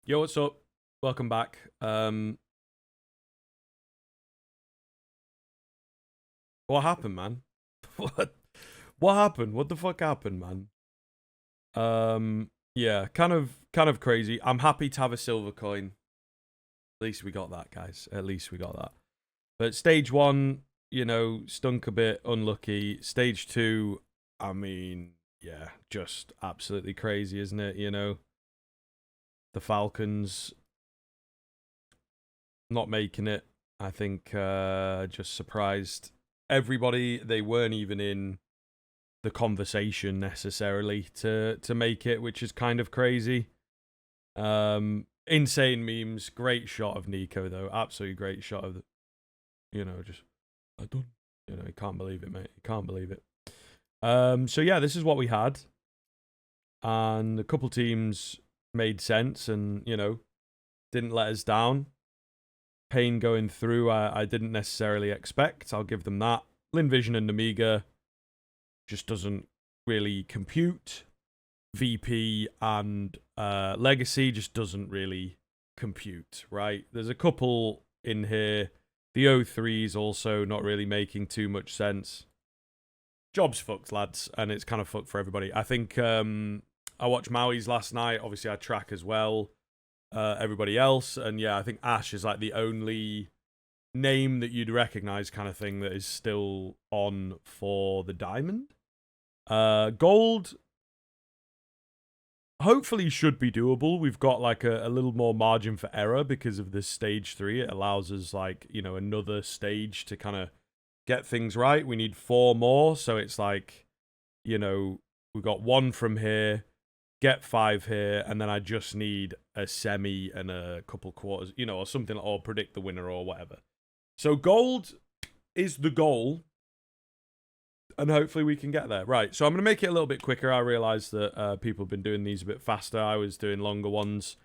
Yo, what's up? Welcome back. What happened, man? What? What happened? What the fuck happened, man? Yeah, kind of crazy. I'm happy to have a silver coin. At least we got that, guys. At least we got that. But stage one, stunk a bit, unlucky. Stage two, I mean, yeah, just absolutely crazy, isn't it? The Falcons not making it. I think just surprised everybody. They weren't even in the conversation necessarily to make it, which is kind of crazy. Insane memes. Great shot of Nico though. Absolutely great shot of just I done. You can't believe it, mate. You can't believe it. So yeah, this is what we had, and a couple teams made sense, and didn't let us down. Pain going through, I didn't necessarily expect. I'll give them that. Linvision and Amiga just doesn't really compute. VP and Legacy just doesn't really compute, right? There's a couple in here. The O3's also not really making too much sense. Job's fucked, lads, and it's kind of fucked for everybody. I think I watched Maui's last night. Obviously, I track as well. Everybody else, and yeah, I think Ash is like the only name that you'd recognize, kind of thing, that is still on for the diamond. Gold hopefully should be doable. We've got like a little more margin for error because of this stage 3. It allows us like another stage to kind of get things right. We need 4 more, so it's like we've got 1 from here, get 5 here, and then I just need a semi and a couple quarters, or something, or predict the winner or whatever. So gold is the goal, and hopefully we can get there. Right, so I'm going to make it a little bit quicker. I realize that people have been doing these a bit faster. I was doing longer ones,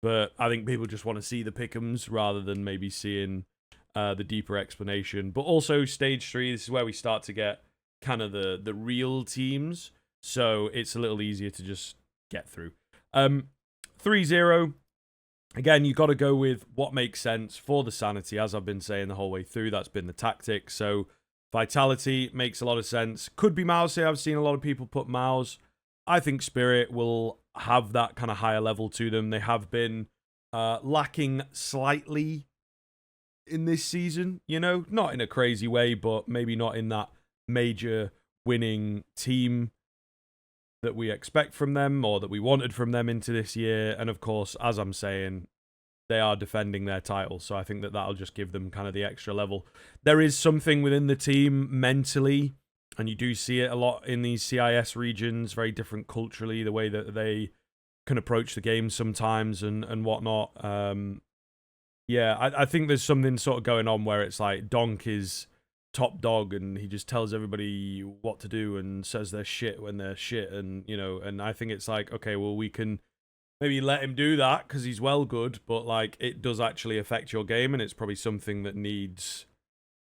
but I think people just want to see the pick'ems rather than maybe seeing the deeper explanation. But also stage 3, this is where we start to get kind of the real teams, so it's a little easier to just get through. 3-0. Again, you got to go with what makes sense for the sanity, as I've been saying the whole way through. That's been the tactic. So Vitality makes a lot of sense. Could be Mouse here. I've seen a lot of people put Mouse. I think Spirit will have that kind of higher level to them. They have been lacking slightly in this season, not in a crazy way, but maybe not in that major winning team that we expect from them or that we wanted from them into this year. And of course, as I'm saying, they are defending their title, so I think that that'll just give them kind of the extra level. There is something within the team mentally, and you do see it a lot in these CIS regions, very different culturally, the way that they can approach the game sometimes and whatnot. Yeah, I think there's something sort of going on where it's like Donk is top dog and he just tells everybody what to do and says they're shit when they're shit, and and I think it's like, okay, well, we can maybe let him do that because he's well good, but like it does actually affect your game, and it's probably something that needs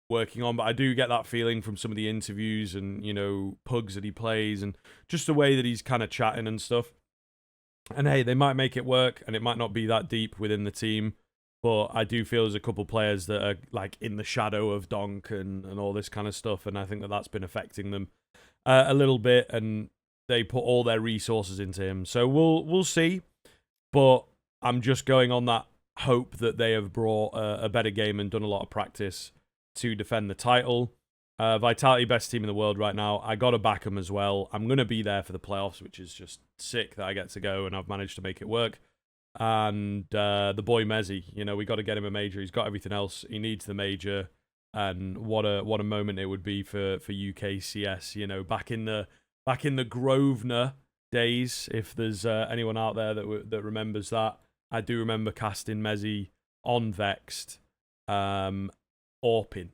working on. But I do get that feeling from some of the interviews and pugs that he plays and just the way that he's kind of chatting and stuff. And hey, they might make it work and it might not be that deep within the team, but I do feel there's a couple players that are like in the shadow of Donk and all this kind of stuff, and I think that that's been affecting them a little bit, and they put all their resources into him. So we'll see, but I'm just going on that hope that they have brought a better game and done a lot of practice to defend the title. Vitality, best team in the world right now. I got to back them as well. I'm going to be there for the playoffs, which is just sick that I get to go, and I've managed to make it work. And the boy Mezzi, we got to get him a major. He's got everything else. He needs the major, and what a moment it would be for UKCS. Back in the Grosvenor days, if there's anyone out there that remembers that. I do remember casting Mezzi on Vexed, Orpin,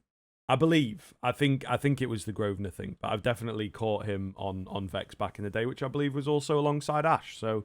I believe. I think it was the Grosvenor thing, but I've definitely caught him on Vex back in the day, which I believe was also alongside Ash. So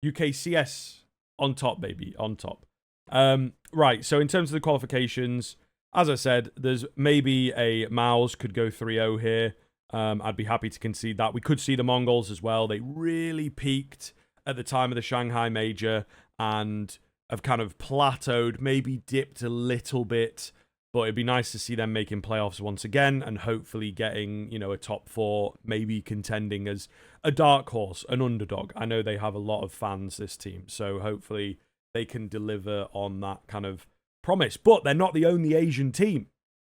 UKCS on top, baby, on top. Right, so in terms of the qualifications, as I said, there's maybe a Maus could go 3-0 here. I'd be happy to concede that. We could see the Mongols as well. They really peaked at the time of the Shanghai Major, and have kind of plateaued, maybe dipped a little bit, but it'd be nice to see them making playoffs once again and hopefully getting, you know, a top 4, maybe contending as a dark horse, an underdog. I know they have a lot of fans, this team, so hopefully they can deliver on that kind of promise. But they're not the only Asian team.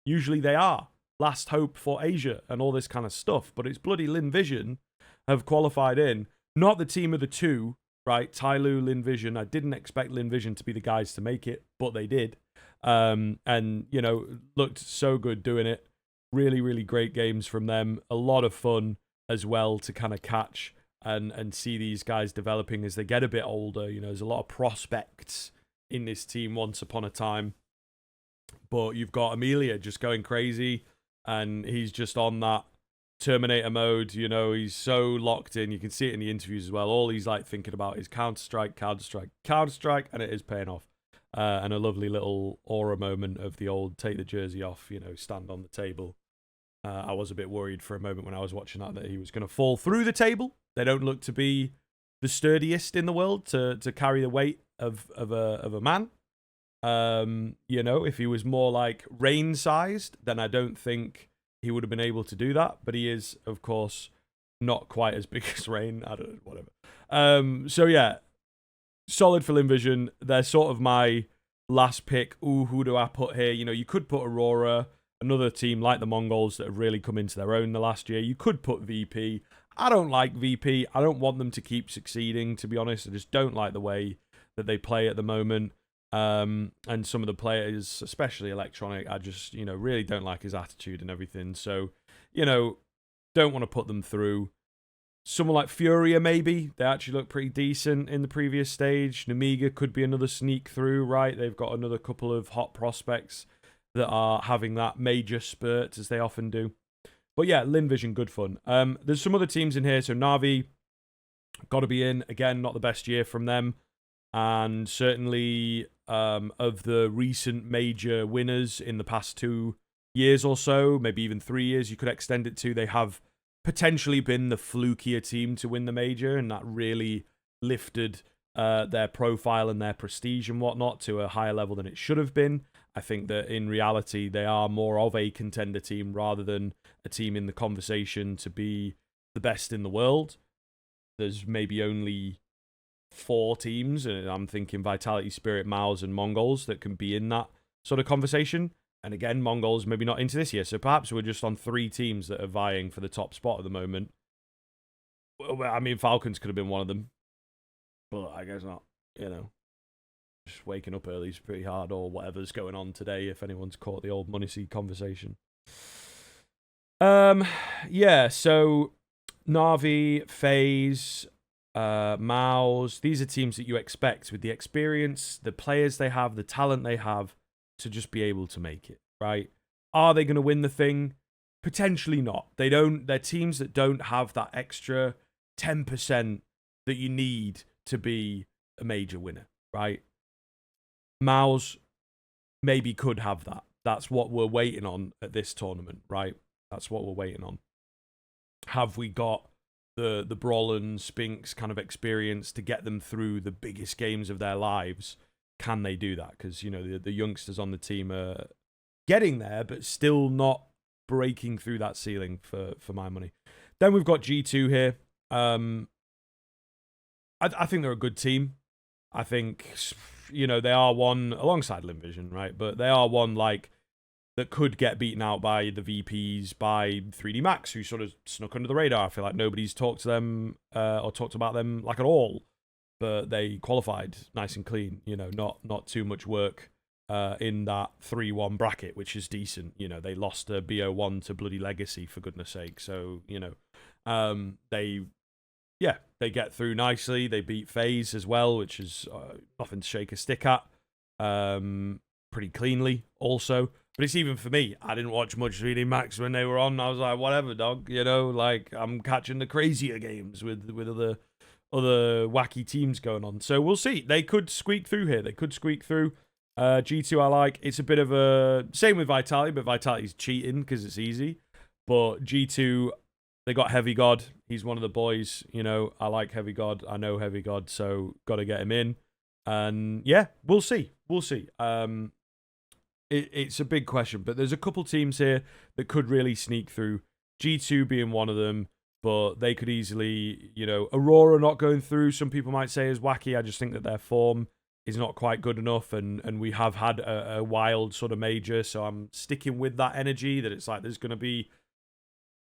Usually they are. Last hope for Asia and all this kind of stuff. But it's bloody Lin Vision have qualified in. Not the team of the two, right? Tyloo, Lin Vision. I didn't expect Lin Vision to be the guys to make it, but they did. And, you know, looked so good doing it. Really, really great games from them. A lot of fun as well to kind of catch and see these guys developing as they get a bit older. You know, there's a lot of prospects in this team once upon a time. But you've got Amelia just going crazy, and he's just on that Terminator mode. You know, he's so locked in. You can see it in the interviews as well. All he's like thinking about is Counter-Strike, Counter-Strike, Counter-Strike, and it is paying off. And a lovely little aura moment of the old take the jersey off, you know, stand on the table. I was a bit worried for a moment when I was watching that he was going to fall through the table. They don't look to be the sturdiest in the world to carry the weight of a man. You know, if he was more like Rain-sized, then I don't think he would have been able to do that. But he is, of course, not quite as big as Rain. I don't know, whatever. So yeah, solid for Lin Vision. They're sort of my last pick. Ooh, who do I put here? You know, you could put Aurora, another team like the Mongols that have really come into their own the last year. You could put VP. I don't like VP. I don't want them to keep succeeding, to be honest. I just don't like the way that they play at the moment. And some of the players, especially Electronic, I just, you know, really don't like his attitude and everything. So, you know, don't want to put them through. Someone like Furia, maybe. They actually look pretty decent in the previous stage. Namiga could be another sneak through, right? They've got another couple of hot prospects that are having that major spurt, as they often do. But yeah, Lin Vision, good fun. There's some other teams in here. So Na'Vi, got to be in. Again, not the best year from them. And certainly of the recent major winners in the past 2 years or so, maybe even 3 years, you could extend it to, they have potentially been the flukier team to win the major, and that really lifted their profile and their prestige and whatnot to a higher level than it should have been. I think that in reality, they are more of a contender team rather than a team in the conversation to be the best in the world. There's maybe only 4 teams, and I'm thinking Vitality, Spirit, Maus, and Mongols that can be in that sort of conversation. And again, Mongols maybe not into this year, so perhaps we're just on 3 teams that are vying for the top spot at the moment. Well, I mean, Falcons could have been one of them, but I guess not. You know, just waking up early is pretty hard, or whatever's going on today. If anyone's caught the old Money Seed conversation, yeah. So Na'Vi, FaZe, Maus, these are teams that you expect with the experience, the players they have, the talent they have to just be able to make it, right? Are they going to win the thing? Potentially not. They're teams that don't have that extra 10% that you need to be a major winner, right? Maus maybe could have that. That's what we're waiting on at this tournament, right? That's what we're waiting on. Have we got the Brollan, Spinks kind of experience to get them through the biggest games of their lives? Can they do that? Because, you know, the youngsters on the team are getting there, but still not breaking through that ceiling for my money. Then we've got G2 here. I think they're a good team. I think, you know, they are one alongside Lin Vision, right? But they are one like that could get beaten out by the VPs, by 3D Max, who sort of snuck under the radar. I feel like nobody's talked to them or talked about them like at all. But they qualified nice and clean, you know, not too much work in that 3-1 bracket, which is decent. You know, they lost a BO1 to Bloody Legacy, for goodness sake. So, you know, they get through nicely. They beat FaZe as well, which is nothing to shake a stick at. Pretty cleanly also. But it's even for me, I didn't watch much 3D Max when they were on. I was like, whatever, dog. You know, like, I'm catching the crazier games with other wacky teams going on. So we'll see. They could squeak through here. They could squeak through. G2 I like. It's a bit of a... Same with Vitality, but Vitality's cheating because it's easy. But G2, they got Heavy God. He's one of the boys. You know, I like Heavy God. I know Heavy God, so got to get him in. And yeah, we'll see. We'll see. It's a big question, but there's a couple teams here that could really sneak through. G2 being one of them, but they could easily, Aurora not going through, some people might say is wacky. I just think that their form is not quite good enough, and we have had a wild sort of major, so I'm sticking with that energy that it's like there's going to be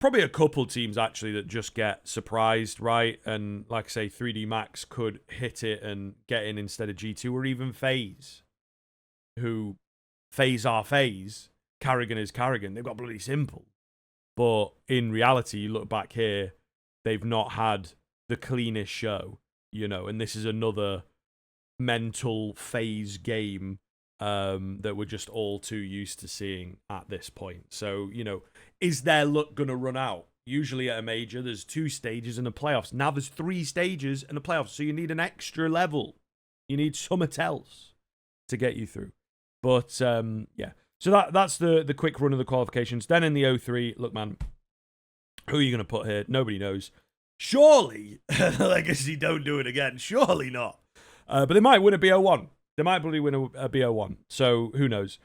probably a couple teams actually that just get surprised, right? And like I say, 3D Max could hit it and get in instead of G2, or even FaZe, who FaZe are FaZe, Carrigan is Carrigan. They've got bloody simple. But in reality, you look back here, they've not had the cleanest show, and this is another mental FaZe game that we're just all too used to seeing at this point. So, is their luck going to run out? Usually at a major, there's 2 stages in the playoffs. Now there's 3 stages in the playoffs, so you need an extra level. You need something else to get you through. But, yeah. So that's the quick run of the qualifications. Then in the O3, look, man, who are you going to put here? Nobody knows. Surely, Legacy don't do it again. Surely not. But they might win a BO1. They might probably win a BO1. So who knows?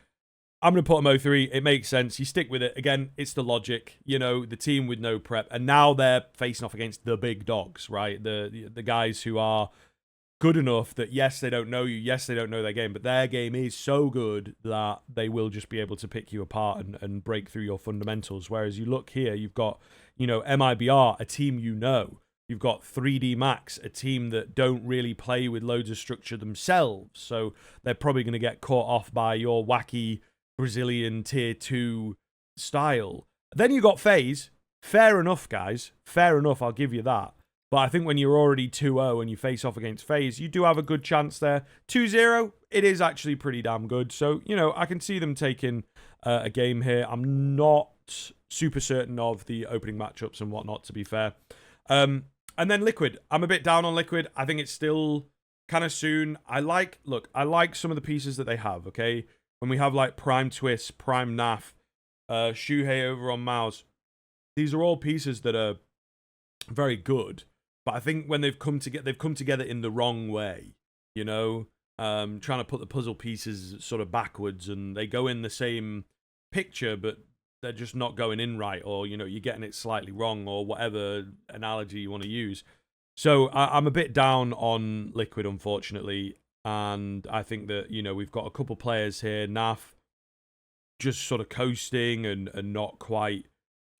I'm going to put them O3. It makes sense. You stick with it. Again, it's the logic. The team with no prep. And now they're facing off against the big dogs, right? The guys who are good enough that, yes, they don't know you. Yes, they don't know their game. But their game is so good that they will just be able to pick you apart and break through your fundamentals. Whereas you look here, you've got, MIBR, a team You've got 3D Max, a team that don't really play with loads of structure themselves. So they're probably going to get caught off by your wacky Brazilian tier 2 style. Then you got FaZe. Fair enough, guys. Fair enough, I'll give you that. But I think when you're already 2-0 and you face off against FaZe, you do have a good chance there. 2-0, it is actually pretty damn good. So, I can see them taking a game here. I'm not super certain of the opening matchups and whatnot, to be fair. And then Liquid. I'm a bit down on Liquid. I think it's still kind of soon. I like some of the pieces that they have, okay? When we have like Prime Twist, Prime Naf, Shuhei over on Mouse, these are all pieces that are very good. But I think when they've come together in the wrong way, trying to put the puzzle pieces sort of backwards, and they go in the same picture, but they're just not going in right, or, you're getting it slightly wrong, or whatever analogy you want to use. So I'm a bit down on Liquid, unfortunately, and I think that, we've got a couple players here, Naf, just sort of coasting and not quite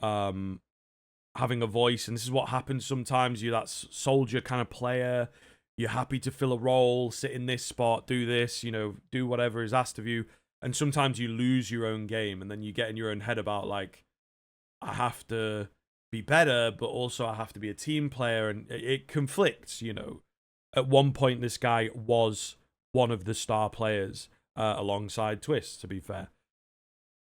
having a voice, and this is what happens sometimes. You're that soldier kind of player, you're happy to fill a role, sit in this spot, do this, do whatever is asked of you. And sometimes you lose your own game, and then you get in your own head about, like, I have to be better, but also I have to be a team player, and it conflicts, At one point, this guy was one of the star players alongside Twist, to be fair.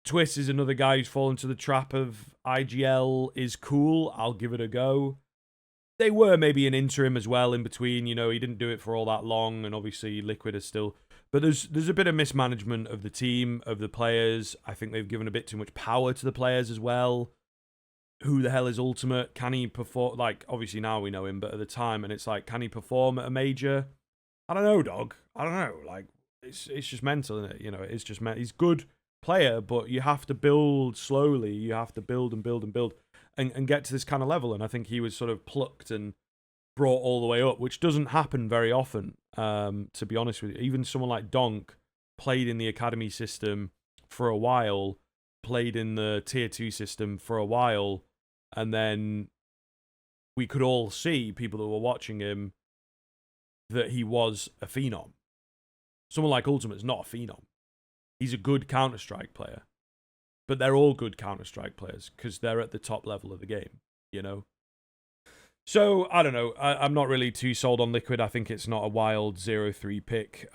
Twist is another guy who's fallen to the trap of IGL is cool, I'll give it a go. They were maybe an interim as well in between, he didn't do it for all that long, and obviously Liquid is still... But there's a bit of mismanagement of the team, of the players. I think they've given a bit too much power to the players as well. Who the hell is Ultimate? Can he perform? Like, obviously now we know him, but at the time, and it's like, can he perform at a major? I don't know, dog. I don't know. Like, it's just mental, isn't it? It's just he's a good player, but you have to build slowly. You have to build and build and build and get to this kind of level. And I think he was sort of plucked and brought all the way up, which doesn't happen very often, to be honest with you. Even someone like Donk played in the academy system for a while, played in the tier 2 system for a while, and then we could all see, people that were watching him, that he was a phenom. Someone like Ultimate's not a phenom. He's a good Counter-Strike player. But they're all good Counter-Strike players because they're at the top level of the game, So, I don't know. I'm not really too sold on Liquid. I think it's not a wild 0-3 pick.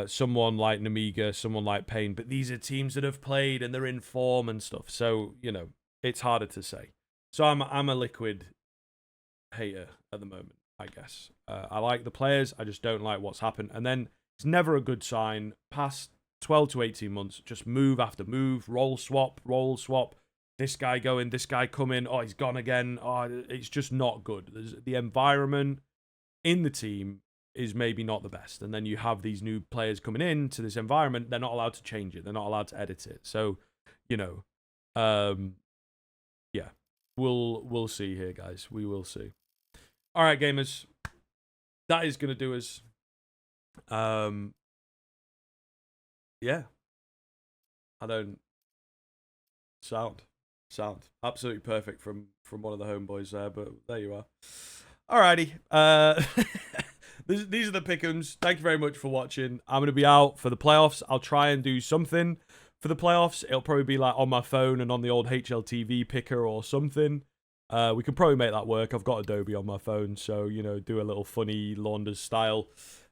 Someone like Namiga, someone like Payne. But these are teams that have played and they're in form and stuff. So, it's harder to say. So, I'm a Liquid hater at the moment, I guess. I like the players. I just don't like what's happened. And then it's never a good sign. Past 12 to 18 months, just move after move, roll swap. This guy going, this guy coming. Oh, he's gone again. Oh, it's just not good. The environment in the team is maybe not the best. And then you have these new players coming in to this environment. They're not allowed to change it. They're not allowed to edit it. So, you know, yeah, we'll see here, guys. We will see. All right, gamers. That is going to do us. Yeah. I don't... Sound. Absolutely perfect from one of the homeboys there, but there you are. Alrighty. These are the pick'ems. Thank you very much for watching. I'm going to be out for the playoffs. I'll try and do something for the playoffs. It'll probably be like on my phone and on the old HLTV picker or something. We can probably make that work. I've got Adobe on my phone, so, you know, do a little funny Launders style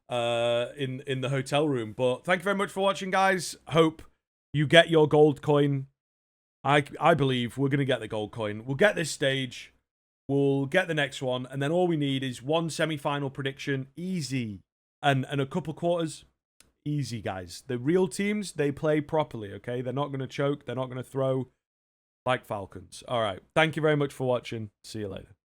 in the hotel room. But thank you very much for watching, guys. Hope you get your gold coin. I believe we're going to get the gold coin. We'll get this stage. We'll get the next one. And then all we need is one semi-final prediction. Easy. And a couple quarters. Easy, guys. The real teams, they play properly, okay? They're not going to choke. They're not going to throw like Falcons. All right. Thank you very much for watching. See you later.